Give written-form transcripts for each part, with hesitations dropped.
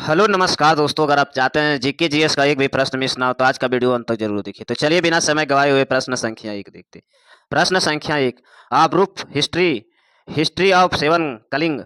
Hello नमस्कार दोस्तों, अगर आप चाहते हैं जीके जीएस का एक भी प्रश्न मिस ना हो तो आज का वीडियो अंत तक जरूर देखिए। तो चलिए बिना समय गवाए हुए प्रश्न संख्या एक देखते हैं। प्रश्न संख्या एक, आबरूफ history history of seven Kalinga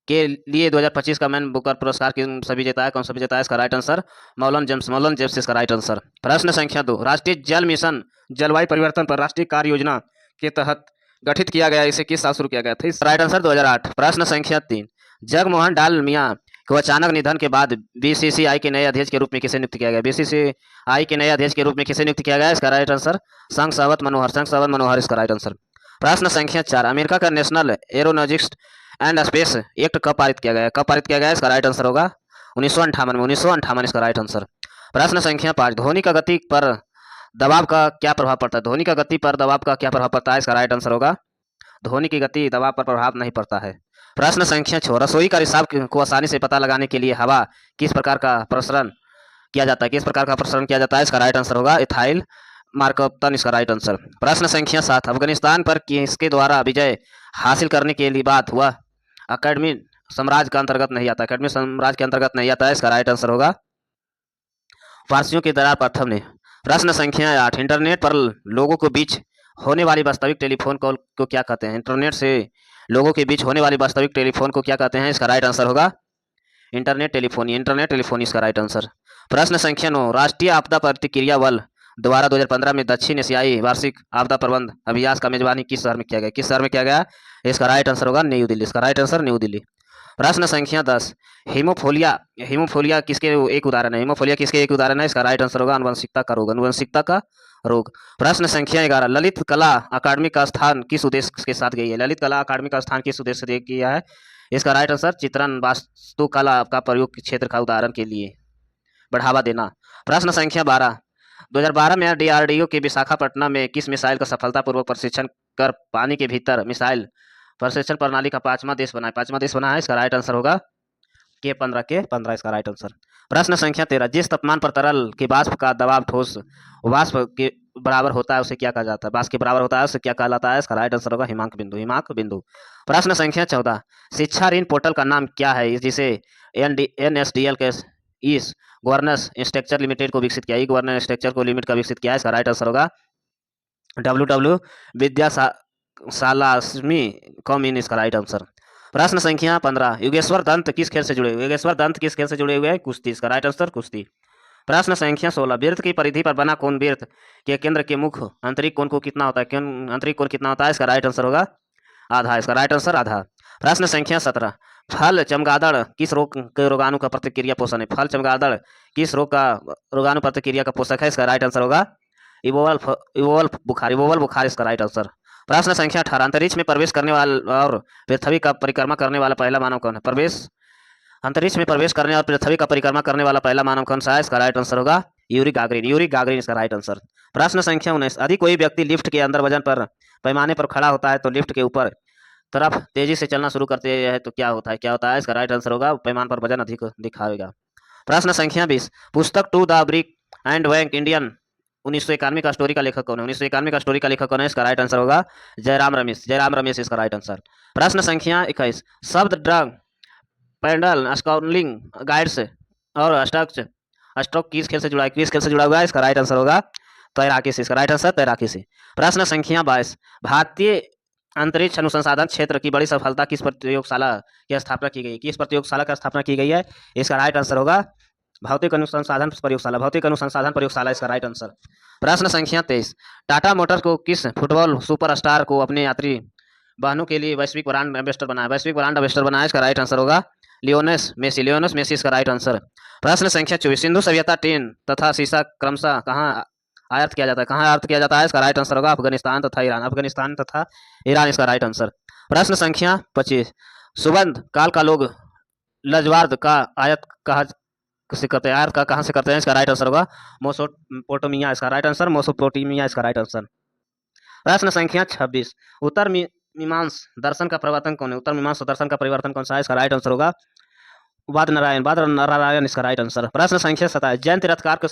के लिए 2025 का मैन बुकर पुरस्कार किन सभी जीता है? कौन सभी जीता है? इसका राइट आंसर मौलन जेम्स इसका राइट आंसर। प्रश्न संख्या दो, राष्ट्रीय जल मिशन जलवायु परिवर्तन पर राष्ट्रीय कार्य योजना के तहत गठित किया गया, इसे किस साल शुरू किया गया था? इस राइट आंसर 2008। प्रश्न संख्या तीन, जगमोहन डालमिया को अचानक निधन के बाद बीसीसीआई के नए अध्यक्ष के रूप में किसे नियुक्त किया गया? बीसीसीआई के नए अध्यक्ष के रूप में किसे नियुक्त किया गया? इसका राइट आंसर संघ मनोहर इसका राइट आंसर। प्रश्न संख्या चार, अमेरिका का national aeronautics and space act कब पारित किया गया? कब पारित किया गया? इसका राइट आंसर होगा 1958 में। 1958 इसका राइट आंसर। प्रश्न संख्या पाँच, ध्वनि का गति पर दबाव का क्या प्रभाव पड़ता है? ध्वनि का गति पर दबाव का क्या प्रभाव पड़ता है? इसका राइट आंसर होगा ध्वनि की गति दबाव पर प्रभाव नहीं पड़ता है। प्रश्न संख्या छह, रसोई का रिसाव को आसानी से पता लगाने के लिए हवा किस प्रकार का प्रसरण किया जाता है? किस प्रकार का प्रसरण किया जाता है? इसका राइट आंसर होगा इथाइल मार्कोप्तन इसका राइट आंसर। प्रश्न संख्या सात, अफगानिस्तान पर किसके द्वारा विजय हासिल करने के लिए बात हुआ अकेडमी साम्राज्य का अंतर्गत नहीं आता? अकेडमी साम्राज्य के अंतर्गत नहीं आता है, इसका राइट आंसर होगा फारसियों के दरार प्रथम ने। प्रश्न संख्या आठ, इंटरनेट पर लोगों के बीच होने वाली वास्तविक टेलीफोन कॉल को क्या कहते हैं? इंटरनेट से लोगों के बीच होने वाली वास्तविक टेलीफोन को क्या कहते हैं? इसका राइट आंसर होगा इंटरनेट टेलीफोनी इसका राइट आंसर। प्रश्न संख्या नौ, राष्ट्रीय आपदा प्रतिक्रिया बल द्वारा 2015 में दक्षिण एशियाई वार्षिक आपदा प्रबंध अभ्यास का मेजबानी किस शहर में किया गया? किस शहर में किया गया? इसका राइट आंसर होगा न्यू दिल्ली इसका राइट आंसर न्यू दिल्ली। प्रश्न संख्या 10, हीमोफोलिया हीमोफोलिया किसके एक उदाहरण है? हीमोफोलिया किसके एक उदाहरण है? इसका राइट आंसर होगा अनुवंशिकता का रोग। प्रश्न संख्या 11, ललित कला अकादमी का स्थान किस उद्देश्य के साथ गई है? ललित कला अकादमी का स्थान किस उद्देश्य से किया है? इसका राइट आंसर चित्रण वास्तुकला का प्रयोग क्षेत्र का उदाहरण के लिए बढ़ावा देना। प्रश्न संख्या 12, 2012 में डीआरडीओ के विशाखापट्टनम में किस मिसाइल का सफलतापूर्वक परीक्षण कर पानी के भीतर मिसाइल प्रशिक्षण प्रणाली का पांचवा देश बना है? इसका राइट आंसर होगा के 15 इसका राइट आंसर। प्रश्न संख्या 13, जिस तापमान पर तरल के वाष्प का दबाव ठोस वाष्प के बराबर होता है उसे क्या कहा जाता है? वाष्प के बराबर होता है उसे क्या कहलाता है? इसका राइट आंसर होगा हिमांक बिंदु। प्रश्न संख्या 14, शिक्षा ऋण पोर्टल का नाम क्या है जिसे एनएसडीएल के इस गवर्नेंस स्ट्रक्चर लिमिटेड को विकसित किया? गवर्नेंस स्ट्रक्चर को लिमिट का विकसित किया है? इसका राइट आंसर होगा डब्ल्यू विद्याशालास्मी कॉम इसका राइट आंसर। प्रश्न संख्या 15, योगेश्वर दंत किस खेल से जुड़े हुए हैं? कुश्ती इसका राइट आंसर कुश्ती। प्रश्न संख्या 16, वृत्त की परिधि पर बना कोण वृत्त के केंद्र के मुख्य आंतरिक कोण को कितना होता है? आंतरिक कोण कितना होता है? इसका राइट आंसर होगा आधा इसका राइट आंसर आधा। प्रश्न संख्या 17, फल चमगादड़ किस रोग के रोगाणु का प्रतिक्रिया पोषण है? फल चमगादड़ किस रोग का रोगाणु प्रतिक्रिया का पोषक है? इसका राइट आंसर होगा इवोवल बुखार इसका राइट आंसर। प्रश्न संख्या 18, अंतरिक्ष में प्रवेश करने वाला और पृथ्वी का परिक्रमा करने वाला पहला मानव कौन है? अंतरिक्ष में प्रवेश करने और पृथ्वी का परिक्रमा करने वाला पहला मानव कौन सा है? इसका राइट आंसर होगा यूरी गागरिन इसका राइट आंसर। प्रश्न संख्या 19, यदि कोई व्यक्ति लिफ्ट के अंदर वजन पर पैमाने पर खड़ा होता है तो लिफ्ट के ऊपर तरफ तेजी से चलना शुरू करते हैं तो क्या होता है? इसका राइट आंसर होगा पैमाने पर वजन अधिक दिखाएगा। प्रश्न संख्या 20, पुस्तक to the brink and back Indian 1991 का स्टोरी का लेखक कौन है? 1991 का स्टोरी का लेखक कौन है? इसका राइट आंसर होगा जयराम रमेश इसका राइट आंसर। प्रश्न संख्या 21, शब्द ड्रग पैंडल स्काउलिंग गाइड्स और स्ट्रोक किस खेल से जुड़ा हुआ है? इसका राइट आंसर होगा तैराकी से इसका राइट आंसर तैराकी से। प्रश्न संख्या 22, भारतीय अंतरिक्ष अनुसंधान क्षेत्र की बड़ी सफलता किस प्रयोगशाला की स्थापना की गई है? इसका राइट आंसर होगा भौतिक अनुसंधान प्रयोगशाला इसका राइट आंसर। प्रश्न संख्या 23, टाटा मोटर्स को किस फुटबॉल सुपरस्टार को अपने यात्री वाहनों के लिए वैश्विक ब्रांड एम्बेसडर बनाया? इसका राइट आंसर होगा लियोनेस मेसी इसका राइट आंसर। प्रश्न संख्या 24, सिंधु सभ्यता टेन तथा सीसा क्रमशः कहाँ आयात किया जाता है? इसका राइट आंसर होगा अफगानिस्तान तथा ईरान इसका राइट आंसर। प्रश्न संख्या 25, सुबंध काल का लोग लजवार्द का आयात कहाँ से करते हैं? इसका राइट आंसर होगा मोसोपोटामिया इसका राइट आंसर। प्रश्न संख्या 26, उत्तर मीमांस दर्शन का प्रवर्तन कौन है? कौन सा है? इसका राइट आंसर होगा वाद नारायण इसका राइट आंसर। प्रश्न संख्या 27, जैन तीर्थकार को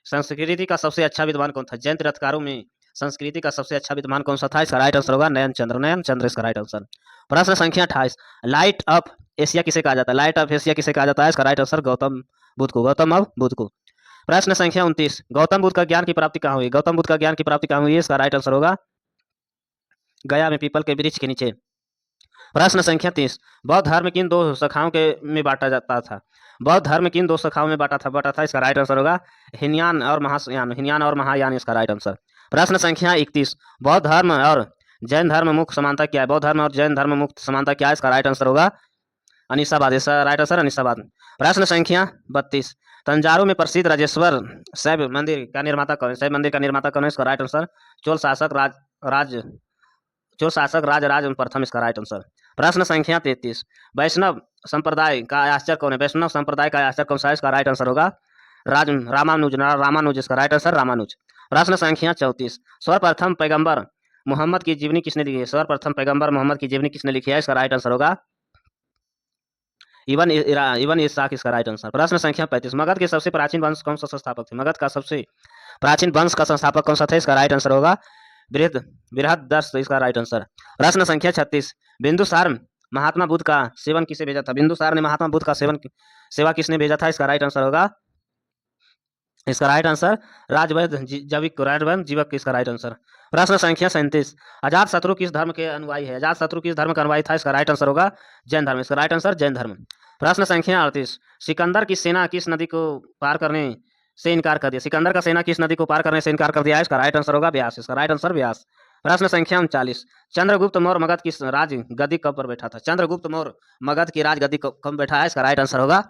संस्कृति का सबसे अच्छा विद्वान कौन था? जैन तीर्थकारों में संस्कृति का सबसे अच्छा विद्वान कौन सा था? इसका राइट आंसर होगा नयन चंद्र इसका राइट आंसर। प्रश्न संख्या 28, लाइट ऑफ एशिया किसे कहा जाता है? लाइट ऑफ एशिया किसे कहा जाता है? इसका राइट आंसर गौतम बुद्ध को, गौतम बुद्ध को। प्रश्न संख्या 29, गौतम बुद्ध का ज्ञान की प्राप्ति कहाँ हुई? गौतम बुद्ध का ज्ञान की प्राप्ति कहाँ हुई? इसका राइट आंसर होगा गया में पीपल के वृक्ष के नीचे। प्रश्न संख्या 30, बौद्ध धर्म किन दो शाखाओं के में बांटा जाता था? बौद्ध धर्म किन दो शाखाओं में बांटा था? इसका राइट आंसर होगा हीनयान और महायान, हीनयान और महायान इसका राइट आंसर। प्रश्न संख्या 31, बौद्ध धर्म और जैन धर्म मुख्य समानता क्या है? बौद्ध धर्म और जैन धर्म मुख्य समानता क्या है? इसका राइट आंसर होगा अनिसाबाद, इसका राइट आंसर अनिसाबाद। प्रश्न संख्या 32, तंजावुर में प्रसिद्ध राजेश्वर शैव मंदिर का निर्माता कौन है? शैव मंदिर का निर्माता कौन है? इसका राइट आंसर चोल शासक राज प्रथम, इसका राइट आंसर। प्रश्न संख्या 33, वैष्णव संप्रदाय का आचार्य कौन है? वैष्णव संप्रदाय का आचार्य कौन सा है? इसका राइट आंसर होगा रामानुज, इसका राइट आंसर रामानुज। प्रश्न संख्या 34, सर्वप्रथम पैगंबर मोहम्मद की जीवनी किसने लिखी है? सर्वप्रथम पैगंबर मोहम्मद की जीवनी किसने लिखी है? इसका राइट आंसर होगा इबन इस्हाक, इसका राइट आंसर। प्रश्न संख्या 35, मगध के सबसे प्राचीन वंश कौन सा संस्थापक थे? मगध का सबसे प्राचीन वंश का संस्थापक कौन सा था? इसका राइट आंसर होगा बृहदर्ष, इसका राइट आंसर। प्रश्न संख्या 36, बिंदुसार महात्मा बुद्ध का सेवन किसे भेजा था? बिंदुसार ने महात्मा बुद्ध का सेवा किसने भेजा था? इसका राइट आंसर होगा इसका राइट आंसर राजवैद्य जीवक, इसका राइट आंसर। प्रश्न संख्या 37, अजात शत्रु किस धर्म के अनुयायी है? अजात शत्रु किस धर्म का अनुयायी था? इसका राइट आंसर होगा जैन धर्म, इसका राइट आंसर जैन धर्म। प्रश्न संख्या 38, सिकंदर की सेना किस नदी को पार करने से इनकार कर दिया? सिकंदर का सेना किस नदी को पार करने से इनकार कर दिया? इसका राइट आंसर होगा ब्यास, इसका राइट आंसर ब्यास। प्रश्न संख्या 39, चंद्रगुप्त मौर्य मगध की राज गद्दी कब पर बैठा था? चंद्रगुप्त मौर्य मगध की राज गद्दी कब बैठा है? इसका राइट आंसर होगा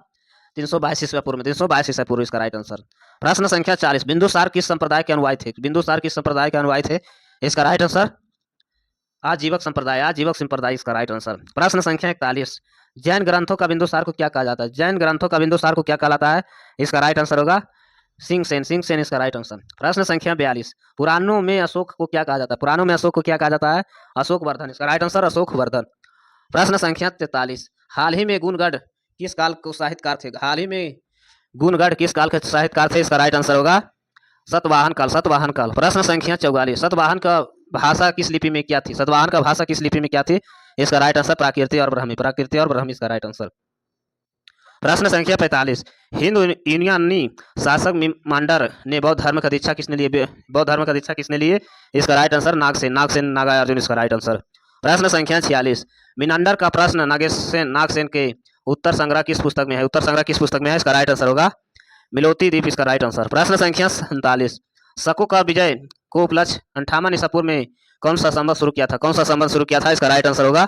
322 ईस्वी पूर्व में, 322 ईस्वी पूर्व, इसका राइट आंसर। प्रश्न संख्या 40, बिंदुसार किस संप्रदाय के अनुयायी थे? बिंदुसार किस संप्रदाय के अनुयायी थे? इसका राइट आंसर आजीवक संप्रदाय, इसका राइट आंसर। प्रश्न संख्या 41, जैन ग्रंथों का बिंदुसार को क्या कहा जाता है? जैन ग्रंथों का बिंदुसार को क्या कहलाता है? इसका राइट आंसर होगा सिंहसेन, इसका राइट आंसर। प्रश्न संख्या 42, पुराणों में अशोक को क्या कहा जाता है? पुराणों में अशोक को क्या कहा जाता है? अशोक वर्धन, इसका राइट आंसर अशोक वर्धन। प्रश्न संख्या 43, हाल ही में गुणगढ़ किस काल को साहित्यकार थे? हाल ही में गुणगढ़ किस काल के साहित्यकार थे? इसका राइट आंसर होगा सतवाहन काल। प्रश्न संख्या 44, सतवाहन का भाषा किस लिपि में क्या थी? सतवाहन का भाषा किस लिपि में क्या थी? इसका राइट आंसर प्राकृति और ब्राह्मी, इसका राइट आंसर। प्रश्न संख्या 45, हिंदू यूनानी शासक मांडर ने बौद्ध धर्म का दीक्षा किसने लिए? इसका राइट आंसर नागसेन नागार्जुन, इसका राइट आंसर। प्रश्न संख्या 46, मिनांडर का प्रश्न नागसेन के उत्तर संग्रह किस पुस्तक में है? इसका राइट आंसर होगा मिलोती द्वीप, इसका राइट आंसर। प्रश्न संख्या 47, शकों का विजय को उपलक्ष्य 58 ईसा पूर्व में कौन सा संवत शुरू किया था? इसका राइट आंसर होगा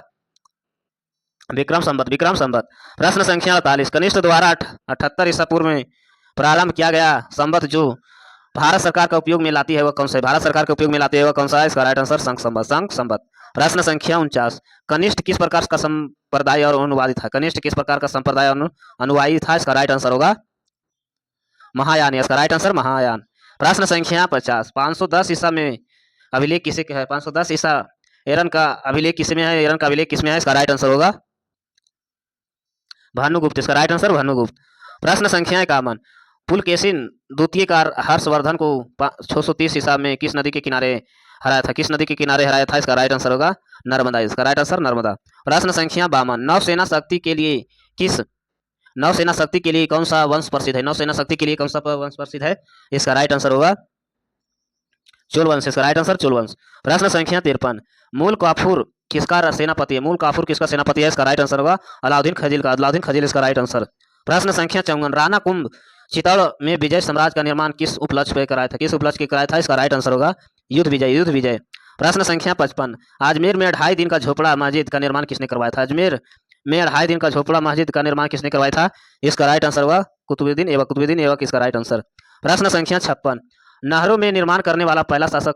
विक्रम संवत। प्रश्न संख्या 48, कनिष्ठ द्वारा 78 ईसा पूर्व में प्रारंभ किया गया संवत जो भारत सरकार का उपयोग में लाती है वह कौन सा है? इसका राइट आंसर संघ संवत। प्रश्न संख्या 49, कनिष्ठ किस प्रकार का संप्रदाय और अनुवादी था? इसका राइट आंसर होगा महायान, इसका राइट आंसर महायान। प्रश्न संख्या 50, 510 ईसा में अभिलेख किसे है? 510 ईसा एरन का अभिलेख किसमें है? इसका राइट आंसर होगा भानुगुप्त, इसका राइट आंसर भानुगुप्त। प्रश्न संख्या 51, पुलकेशिन द्वितीय का हर्षवर्धन को 630 ईसा में किस नदी के किनारे हराया था? इसका राइट आंसर होगा नर्मदा, इसका राइट आंसर नर्मदा। प्रश्न संख्या 52, नौसेना शक्ति के लिए कौन सा वंश प्रसिद्ध है? इसका राइट आंसर होगा चोल वंश, इसका राइट आंसर चोल वंश। प्रश्न संख्या 53, मूल काफूर किसका सेनापति है? इसका राइट आंसर होगा अलाउद्दीन खजील, इसका राइट आंसर। प्रश्न संख्या 54, राणा कुंभ चित्तौड़ में विजय साम्राज्य का निर्माण किस उपलक्ष्य पे कराया था? इसका राइट आंसर होगा युद्ध विजय। प्रश्न संख्या 55, अजमेर में 2.5 दिन का झोपड़ा मस्जिद का निर्माण किसने करवाया था? अजमेर में 2.5 दिन का झोपड़ा मस्जिद का निर्माण किसने करवाया था? इसका राइट आंसर होगा कुतुबुद्दीन ऐबक, इसका राइट आंसर। प्रश्न संख्या 56, नहरों में निर्माण करने वाला पहला शासक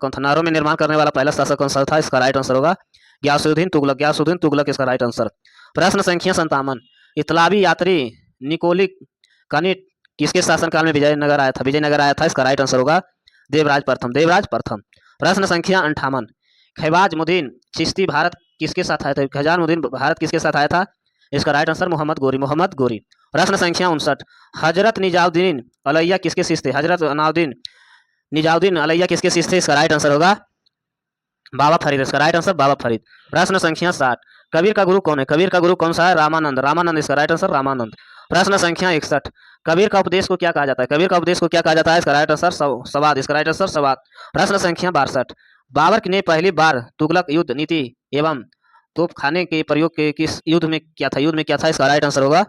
कौन था? इसका राइट आंसर होगा गयासुद्दीन तुगलक, इसका राइट आंसर। प्रश्न संख्या 57, इतालवी यात्री निकोलिक कनिट किसके शासनकाल में विजयनगर आया था? इसका राइट आंसर होगा देवराज प्रथम। प्रश्न संख्या 58, खैबाज-मुद्दीन चिश्ती भारत किसके साथ आया था? इसका राइट आंसर मोहम्मद गोरी। प्रश्न संख्या 59, हजरत निजामुद्दीन अलैया किसके शिष्य थे? इसका राइट आंसर होगा बाबा फरीद, इसका राइट आंसर बाबा फरीद। प्रश्न संख्या 60, कबीर का गुरु कौन है? कबीर का गुरु कौन सा है? रामानंद। रामानंद इसका राइट आंसर, रामानंद। प्रश्न संख्या 61, कबीर का उपदेश को क्या कहा जाता है? कबीर का उपदेश को क्या कहा जाता है? इसका राइट आंसर सवाद, इसका राइट आंसर सवाद। प्रश्न संख्या 62, बाबर ने पहली बार तुगलक युद्ध नीति एवं तोपखाने के प्रयोग के किस युद्ध में किया था? युद्ध में क्या था? इसका राइट आंसर होगा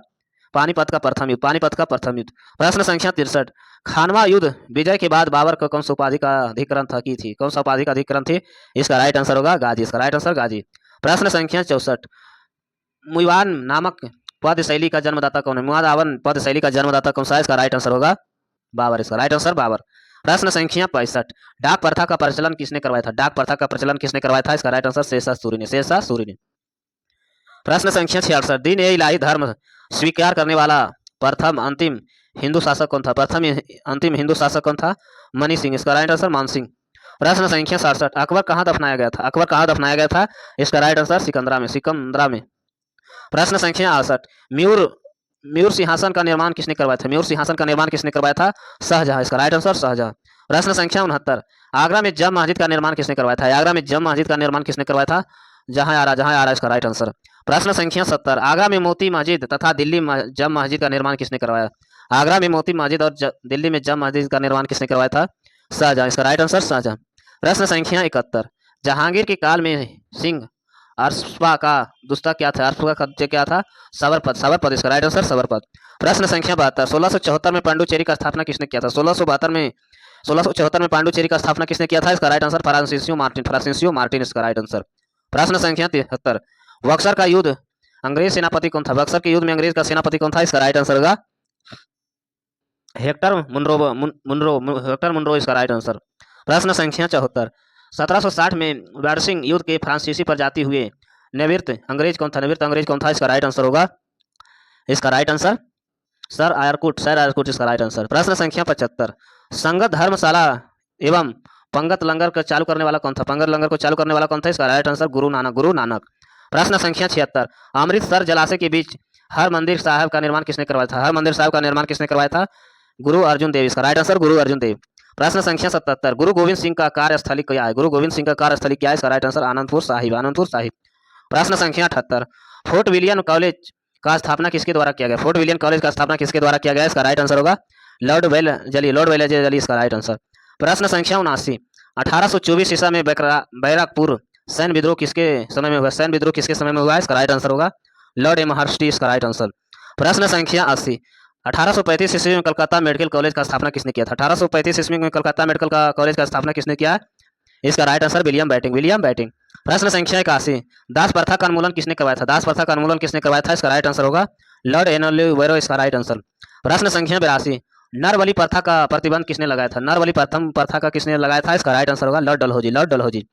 पानीपत का प्रथम युद्ध, पानीपत का प्रथम युद्ध। प्रश्न संख्या 63, खानवा युद्ध विजय के बाद बाबर को कौन सा उपाधि का अधिकरण था की थी? कौन सा उपाधि का अधिकरण थी? इसका राइट आंसर होगा गाजी, इसका राइट आंसर गाजी। प्रश्न संख्या 64, मुइवान नामक पद शैली का जन्मदाता कौन है? मुआदावन पद शैली का जन्मदाता कौन सा है? इसका राइट आंसर होगा बाबर, इसका राइट आंसर बाबर। प्रश्न संख्या 65, डाक प्रथा का प्रचलन किसने करवाया था? डाक प्रथा का प्रचलन किसने करवाया था? इसका राइट आंसर शेषा सूरी ने, शेषा सूरी ने। प्रश्न संख्या 66, दीन ए इलाही धर्म स्वीकार करने वाला प्रथम अंतिम हिंदू शासक कौन था? प्रथम अंतिम हिंदू शासक कौन था? मनी सिंह, इसका राइट आंसर मान सिंह। प्रश्न संख्या 67, अकबर कहाँ दफनाया गया था? अकबर कहाँ दफनाया गया था? इसका राइट आंसर सिकंदरा में, सिकंदरा में। प्रश्न संख्या 68, म्यूर सिंहासन का निर्माण किसने करवाया था? म्यूर सिंहासन का निर्माण किसने करवाया था? शाहजहां, इसका राइट आंसर शाहजहां। प्रश्न संख्या 69, आगरा में जम मस्जिद का निर्माण किसने करवाया था? आगरा में जम मस्जिद का निर्माण किसने करवाया था? जहां आ रहा, इसका राइट आंसर। प्रश्न संख्या 70, आगरा में मोती मस्जिद तथा दिल्ली जम मस्जिद का निर्माण किसने करवाया? आगरा में मोती मस्जिद और दिल्ली में जम मस्जिद का निर्माण किसने करवाया था? शाहजहां, इसका राइट आंसर शाहजहां। प्रश्न संख्या 71, जहांगीर के काल में सिंह अरसपा का दुस्ता क्या था? अरसपा का कब्जे क्या था? सवरपद, सवरपद, इसका राइट आंसर सवरपद। प्रश्न संख्या 72, 1674 में पांडुचेरी का स्थापना किसने किया था? 1674 में पांडुचेरी का स्थापना किसने किया था? इसका right answer Francisco Martin, Francisco Martin, इसका राइट आंसर। प्रश्न संख्या 73, बक्सर का युद्ध अंग्रेज सेनापति कौन था? बक्सर के युद्ध में अंग्रेज का सेनापति कौन था? इसका राइट आंसर होगा हेक्टर मुनरो, इसका राइट आंसर। प्रश्न संख्या 74, 1760 में वारसिंग युद्ध के फ्रांसीसी पर जाती हुए निवृत्त अंग्रेज कौन था? निवृत्त अंग्रेज कौन था? इसका राइट आंसर होगा, इसका राइट आंसर सर आयरकुट, इसका राइट आंसर। प्रश्न संख्या 75, संगत धर्मशाला एवं पंगत लंगर को चालू करने वाला कौन था? पंगत लंगर को चालू करने वाला कौन था? इसका राइट आंसर गुरु नानक, गुरु नानक। प्रश्न संख्या 76, अमृतसर जलाशय के बीच हर मंदिर साहब का निर्माण किसने करवाया था? हर मंदिर साहब का निर्माण किसने करवाया था? गुरु अर्जुन देव, इसका राइट आंसर गुरु अर्जुन देव। प्रश्न संख्या 77, गुरु गोविंद सिंह का कार्यस्थली क्या है? गुरु गोविंद सिंह का कार्यस्थली क्या है? इसका राइट आंसर आनंदपुर साहिब, आनंदपुर साहिब। प्रश्न संख्या 78, फोर्ट विलियम कॉलेज का स्थापना किसके द्वारा किया गया? फोर्ट विलियम कॉलेज का स्थापना किसके द्वारा किया गया? इसका राइट आंसर होगा लॉर्ड वेलेस्ली, इसका राइट आंसर। प्रश्न संख्या 79, 1824 ईसा में बैरकपुर सैन्य विद्रोह किसके समय में हुआ? सैन्य विद्रोह किसके समय में हुआ? इसका राइट आंसर होगा लॉर्ड एमहर्स्टी, इसका राइट आंसर। प्रश्न संख्या 80, 1835 ईस्वी में कलकत्ता मेडिकल कॉलेज का स्थापना किसने किया था? 1835 ईस्वी में कलकत्ता मेडिकल कॉलेज का स्थापना किसने किया? इसका right answer William batting, William batting. प्रश्न संख्या 81, दास प्रथा का उन्मूलन किसने करवाया था? दास प्रथा का उन्मूलन किसने करवाया था? इसका राइट आंसर होगा लॉर्ड एनोलिवेरो, इसका राइट आंसर। प्रश्न संख्या 82, नरबली प्रथा का प्रतिबंध किसने लगाया था? नरबली प्रथम प्रथा का किसने लगाया था? इसका राइट आंसर होगा लॉर्ड डलहौजी, लॉर्ड डलहौजी।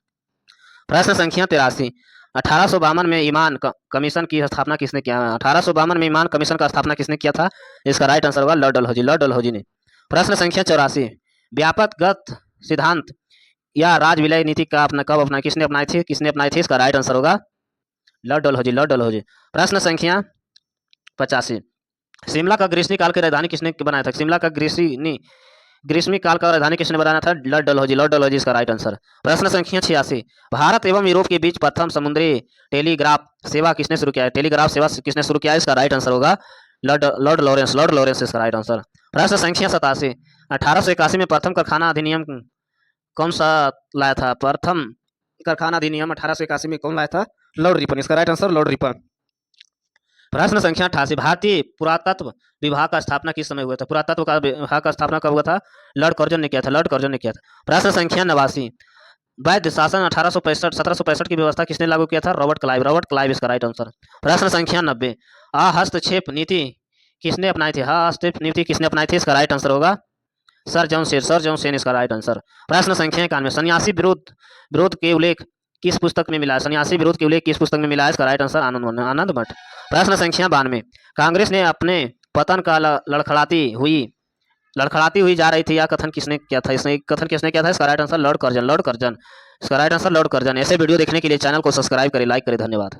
प्रश्न संख्या 83, 1852 में ईमान कमीशन की स्थापना किसने किया? 1852 में ईमान कमीशन का स्थापना किसने किया था? इसका राइट आंसर होगा लॉर्ड डलहौजी, लॉर्ड डलहौजी ने। प्रश्न संख्या 84, व्यापकगत सिद्धांत या राज विलय नीति का कब अपनाई? किसने अपनाई थी? किसने अपनाई थी? इसका राइट आंसर होगा लॉर्ड डलहौजी, लॉर्ड डलहौजी। प्रश्न संख्या 85, शिमला का ग्रीष्मी काल की राजधानी किसने बनाया था? शिमला का ग्रीष्मी काल का राजधानी किसने बनाया था? लॉर्ड डलहौजी, लॉर्ड डलहौजी, इसका राइट आंसर। प्रश्न संख्या 86, भारत एवं यूरोप के बीच प्रथम समुद्री टेलीग्राफ सेवा किसने शुरू किया है? टेलीग्राफ सेवा किसने शुरू किया है? इसका राइट आंसर होगा लॉर्ड लॉरेंस, लॉर्ड लॉरेंस, इसका राइट आंसर। प्रश्न संख्या 87, 1881 में प्रथम कारखाना अधिनियम कौन सा लाया था? प्रथम कारखाना अधिनियम 1881 में कौन लाया था? लॉर्ड रिपन, इसका राइट आंसर लॉर्ड रिपन। प्रश्न संख्या 88, भारतीय पुरातत्व विभाग का स्थापना किस समय हुआ था? पुरातत्व का विभाग का स्थापना कब हुआ था? लॉर्ड कर्जन ने किया था, लॉर्ड कर्जन ने किया था। प्रश्न संख्या 89, वैध शासन 1765 की व्यवस्था किसने लागू किया था? रॉबर्ट क्लाइव, रॉबर्ट क्लाइव, इसका राइट आंसर। प्रश्न संख्या 90, हस्तक्षेप नीति किसने अपनाई थी? हस्तक्षेप नीति किसने अपनाई थी? इसका राइट आंसर होगा सर जॉन सेन, इसका राइट आंसर। प्रश्न संख्या 91, सन्यासी विरोध के उल्लेख किस पुस्तक में मिला है? सन्यासी विरोध के उल्लेख किस पुस्तक में मिला है? इसका राइट आंसर आनंद मठ। प्रश्न संख्या 92, कांग्रेस ने अपने पतन का लड़खड़ाती हुई जा रही थी, यह कथन किसने किया था? इसने कथन किसने किया था? इसका right answer Lord Curzon, Lord Curzon, इसका राइट आंसर लॉर्ड कर्जन। ऐसे वीडियो देखने के लिए चैनल को सब्सक्राइब करें, लाइक करें, धन्यवाद।